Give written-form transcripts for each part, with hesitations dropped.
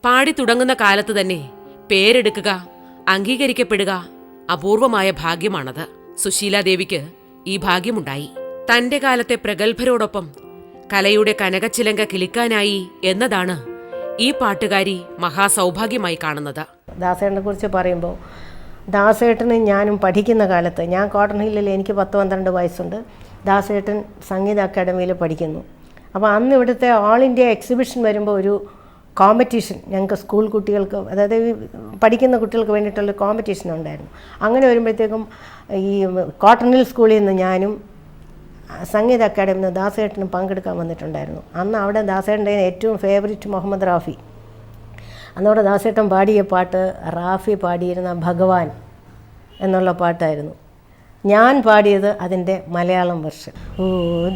പാടി തുടങ്ങുന്ന കാലത്ത് തന്നെ പേരെടുക്കുക, അംഗീകരിക്കപ്പെടുക അപൂർവമായ ഭാഗ്യമാണത്. സുശീലാദേവിക്ക് ഈ ഭാഗ്യമുണ്ടായി. തന്റെ കാലത്തെ പ്രഗത്ഭരോടൊപ്പം കലയുടെ കനകച്ചിലങ്ക കിളിക്കാനായി എന്നതാണ് ഈ പാട്ടുകാരി മഹാസൗഭാഗ്യമായി കാണുന്നത്. ദാസേട്ടനെ കുറിച്ച് പറയുമ്പോൾ, ദാസേട്ടന് ഞാനും പഠിക്കുന്ന കാലത്ത്, ഞാൻ കോട്ടൺ ഹില്ലിൽ എനിക്ക് 10-12 വയസ്സുണ്ട്, ദാസേട്ടൻ സംഗീത അക്കാദമിയിൽ പഠിക്കുന്നു. അപ്പോൾ അന്ന് ഇവിടുത്തെ ഓൾ ഇന്ത്യ എക്സിബിഷൻ വരുമ്പോൾ ഒരു കോമ്പറ്റീഷൻ ഞങ്ങൾക്ക് സ്കൂൾ കുട്ടികൾക്ക്, അതായത് പഠിക്കുന്ന കുട്ടികൾക്ക് വേണ്ടിയിട്ടുള്ള കോമ്പറ്റീഷൻ ഉണ്ടായിരുന്നു. അങ്ങനെ വരുമ്പോഴത്തേക്കും ഈ കോട്ടൺ ഹിൽ സ്കൂളിൽ നിന്ന് ഞാനും സംഗീത അക്കാദമിയിൽ നിന്ന് ദാസേട്ടനും പങ്കെടുക്കാൻ വന്നിട്ടുണ്ടായിരുന്നു. അന്ന് അവിടെ ദാസേട്ടൻ്റെ ഏറ്റവും ഫേവറേറ്റ് മുഹമ്മദ് റാഫി. അന്നവിടെ ദാസേട്ടൻ പാടിയ പാട്ട് റാഫി പാടിയിരുന്ന ഭഗവാൻ എന്നുള്ള പാട്ടായിരുന്നു. ഞാൻ പാടിയത് അതിൻ്റെ മലയാളം വെർഷൻ. ഓ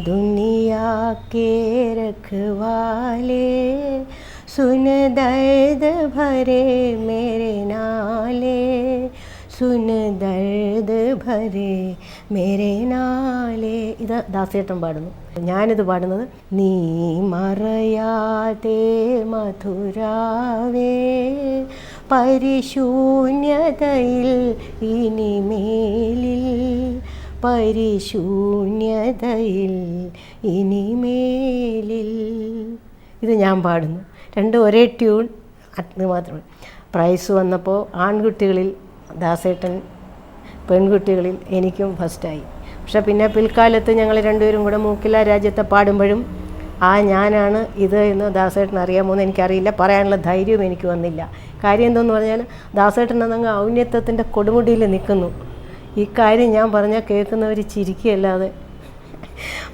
ദുനിയാ കേ രഖ്വാലേ സുൻ ദർദ് ഭരേ മേരെ നാലേ സുൻ ദർദ് ഭരേ മേരെ നാലേ. ഇത് ദാസേട്ടൻ പാടുന്നു. ഞാനിത് പാടുന്നത് നീ മറയാതെ മധുരാവേ പരിശൂന്യതയിൽ ഇനിമേലിൽ പരിശൂന്യതയിൽ ഇനിമേലിൽ. ഇത് ഞാൻ പാടുന്നു. രണ്ടും ഒരേ ട്യൂൺ, അത് മാത്രമേ. പ്രൈസ് വന്നപ്പോൾ ആൺകുട്ടികളിൽ ദാസേട്ടൻ, പെൺകുട്ടികളിൽ എനിക്കും ഫസ്റ്റായി. പക്ഷെ പിന്നെ പിൽക്കാലത്ത് ഞങ്ങൾ രണ്ടുപേരും കൂടെ മൂക്കില രാജ്യത്തെ പാടുമ്പോഴും ഞാനാണ് ഇത് എന്ന് ദാസേട്ടൻ അറിയാമോ എന്ന് എനിക്കറിയില്ല. പറയാനുള്ള ധൈര്യവും എനിക്ക് വന്നില്ല. കാര്യം എന്തെന്ന് പറഞ്ഞാൽ ദാസേട്ടൻ എന്നങ്ങ് ഔന്നത്യത്തിൻ്റെ കൊടുമുടിയിൽ നിൽക്കുന്നു. ഈ കാര്യം ഞാൻ പറഞ്ഞാൽ കേൾക്കുന്നവർ ചിരിക്കുകയല്ലാതെ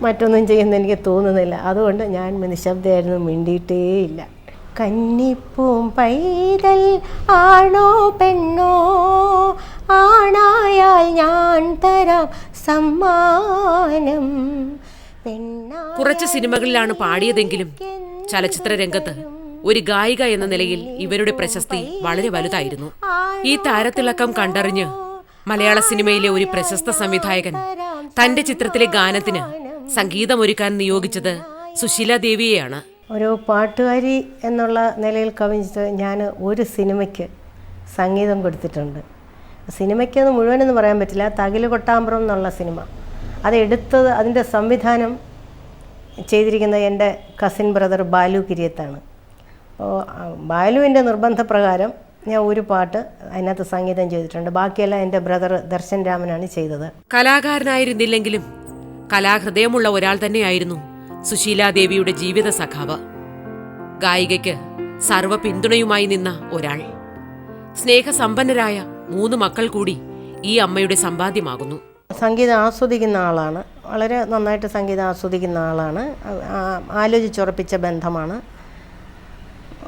മറ്റൊന്നും ചെയ്യുന്ന എനിക്ക് തോന്നുന്നില്ല. അതുകൊണ്ട് ഞാൻ നിശബ്ദയായിരുന്നു, മിണ്ടിയിട്ടേയില്ല. കന്നിപ്പൂം പൈതൽ ആണോ പെണ്ണോ, ആണായാൽ ഞാൻ തരാം സമ്മാനം. കുറച്ച് സിനിമകളിലാണ് പാടിയതെങ്കിലും ചലച്ചിത്ര രംഗത്ത് ഒരു ഗായിക എന്ന നിലയിൽ ഇവരുടെ പ്രശസ്തി വളരെ വലുതായിരുന്നു. ഈ താരത്തിളക്കം കണ്ടറിഞ്ഞ് മലയാള സിനിമയിലെ ഒരു പ്രശസ്ത സംവിധായകൻ തന്റെ ചിത്രത്തിലെ ഗാനത്തിന് സംഗീതമൊരുക്കാൻ നിയോഗിച്ചത് സുശീലാദേവിയെയാണ്. ഒരു പാട്ടുകാരി എന്നുള്ള നിലയിൽ കവിഞ്ഞിട്ട് ഞാൻ ഒരു സിനിമയ്ക്ക് സംഗീതം കൊടുത്തിട്ടുണ്ട്. സിനിമയ്ക്കൊന്നും മുഴുവനെന്ന് പറയാൻ പറ്റില്ല. തകില് കൊട്ടാമ്പ്രം എന്നുള്ള സിനിമ, അത് എടുത്തത്, അതിൻ്റെ സംവിധാനം ചെയ്തിരിക്കുന്നത് എൻ്റെ കസിൻ ബ്രദർ ബാലു കിരിയത്താണ്. അപ്പോൾ ബാലുവിൻ്റെ നിർബന്ധപ്രകാരം ഞാൻ ഒരു പാട്ട് അതിനകത്ത് സംഗീതം ചെയ്തിട്ടുണ്ട്. ബാക്കിയെല്ലാം എൻ്റെ ബ്രദർ ദർശൻ രാമനാണ് ചെയ്തത്. കലാകാരനായിരുന്നില്ലെങ്കിലും കലാഹൃദയമുള്ള ഒരാൾ തന്നെയായിരുന്നു സുശീലാദേവിയുടെ ജീവിത സഖാവ്. ഗായികയ്ക്ക് സർവ്വ പിന്തുണയുമായി നിന്ന ഒരാൾ. സ്നേഹസമ്പന്നരായ 3 മക്കൾ കൂടി ഈ അമ്മയുടെ സമ്പാദ്യമാകുന്നു. സംഗീതം ആസ്വദിക്കുന്ന ആളാണ്, വളരെ നന്നായിട്ട് സംഗീതം ആസ്വദിക്കുന്ന ആളാണ്. ആലോചിച്ചുറപ്പിച്ച ബന്ധമാണ്.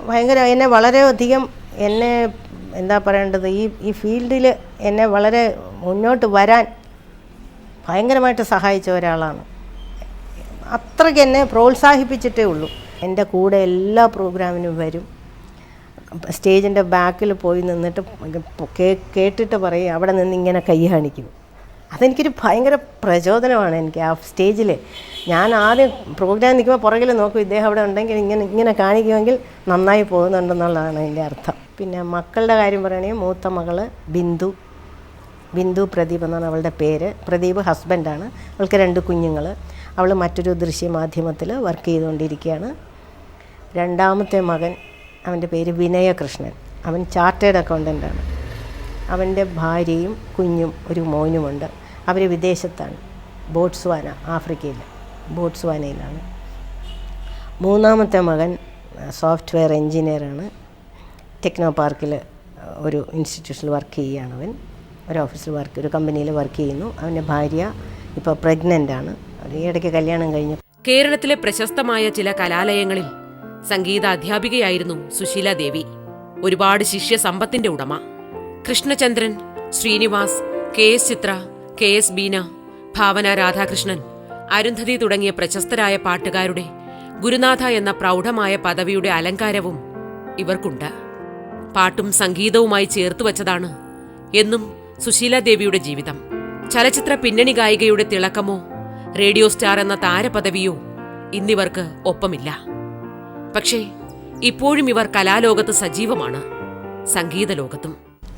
ഭയങ്കര എന്നെ വളരെയധികം എന്താ പറയേണ്ടത്, ഈ ഫീൽഡിൽ എന്നെ വളരെ മുന്നോട്ട് വരാൻ ഭയങ്കരമായിട്ട് സഹായിച്ച ഒരാളാണ്. അത്രയ്ക്ക് എന്നെ പ്രോത്സാഹിപ്പിച്ചിട്ടേ ഉള്ളൂ. എൻ്റെ കൂടെ എല്ലാ പ്രോഗ്രാമിനും വരും. സ്റ്റേജിൻ്റെ ബാക്കിൽ പോയി നിന്നിട്ട് കേട്ടിട്ട് പറയും, അവിടെ നിന്ന് ഇങ്ങനെ കൈ കാണിക്കും. അതെനിക്കൊരു ഭയങ്കര പ്രചോദനമാണ്. എനിക്ക് ആ സ്റ്റേജിൽ ഞാൻ ആദ്യം പ്രോഗ്രാം നിൽക്കുമ്പോൾ പുറകിൽ നോക്കും, ഇദ്ദേഹം അവിടെ ഉണ്ടെങ്കിൽ ഇങ്ങനെ കാണിക്കുമെങ്കിൽ നന്നായി പോകുന്നുണ്ടെന്നുള്ളതാണ് അതിൻ്റെ അർത്ഥം. പിന്നെ മക്കളുടെ കാര്യം പറയുകയാണെങ്കിൽ മൂത്ത മകൾ ബിന്ദു പ്രദീപ് എന്നാണ് അവളുടെ പേര്. പ്രദീപ് ഹസ്ബൻഡാണ്. അവൾക്ക് 2 കുഞ്ഞുങ്ങൾ. അവൾ മറ്റൊരു ദൃശ്യമാധ്യമത്തിൽ വർക്ക് ചെയ്തുകൊണ്ടിരിക്കുകയാണ്. രണ്ടാമത്തെ മകൻ, അവൻ്റെ പേര് വിനയകൃഷ്ണൻ. അവൻ ചാർട്ടേഡ് അക്കൗണ്ടൻ്റാണ്. അവൻ്റെ ഭാര്യയും കുഞ്ഞും ഒരു മോനുമുണ്ട്. അവർ വിദേശത്താണ്, ബോട്സ്വാന, ആഫ്രിക്കയിൽ ബോട്സ്വാനയിലാണ്. മൂന്നാമത്തെ മകൻ സോഫ്റ്റ്വെയർ എൻജിനീയറാണ്. ടെക്നോ പാർക്കിൽ ഒരു ഇൻസ്റ്റിറ്റ്യൂഷനിൽ വർക്ക് ചെയ്യുകയാണ്. അവൻ ഒരു ഓഫീസിൽ ഒരു കമ്പനിയിൽ വർക്ക് ചെയ്യുന്നു. അവൻ്റെ ഭാര്യ ഇപ്പോൾ പ്രഗ്നൻ്റാണ്. ഈ ഇടയ്ക്ക് കല്യാണം കഴിഞ്ഞു. കേരളത്തിലെ പ്രശസ്തമായ ചില കലാലയങ്ങളിൽ സംഗീത അധ്യാപികയായിരുന്നു സുശീലാദേവി. ഒരുപാട് ശിഷ്യ സമ്പത്തിന്റെ ഉടമ. കൃഷ്ണചന്ദ്രൻ, ശ്രീനിവാസ്, KS ചിത്ര, KS ബീന, ഭാവന രാധാകൃഷ്ണൻ, അരുന്ധതി തുടങ്ങിയ പ്രശസ്തരായ പാട്ടുകാരുടെ ഗുരുനാഥ എന്ന പ്രൗഢമായ പദവിയുടെ അലങ്കാരവും ഇവർക്കുണ്ട്. പാട്ടും സംഗീതവുമായി ചേർത്തുവച്ചതാണ് എന്നും സുശീലാദേവിയുടെ ജീവിതം. ചലച്ചിത്ര പിന്നണി ഗായികയുടെ തിളക്കമോ റേഡിയോ സ്റ്റാർ എന്ന താരപദവിയോ ഇന്നിവർക്ക് ഒപ്പമില്ല. പക്ഷേ ഇപ്പോഴും ഇവർ കലാലോകത്ത് സജീവമാണ്, സംഗീത ലോകത്തും.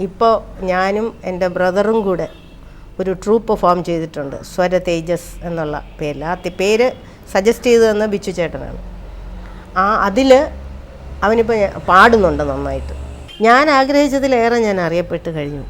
ഇപ്പോൾ ഞാനും എൻ്റെ ബ്രദറും കൂടെ ഒരു ട്രൂപ്പ് ഫോം ചെയ്തിട്ടുണ്ട്, സ്വര തേജസ് എന്നുള്ള പേരിൽ. ആ പേര് സജസ്റ്റ് ചെയ്തു തന്ന ബിച്ചു ചേട്ടനാണ്. അതിൽ അവനിപ്പോൾ പാടുന്നുണ്ട് നന്നായിട്ട്. ഞാൻ ആഗ്രഹിച്ചതിലേറെ ഞാൻ അറിയപ്പെട്ട് കഴിഞ്ഞു.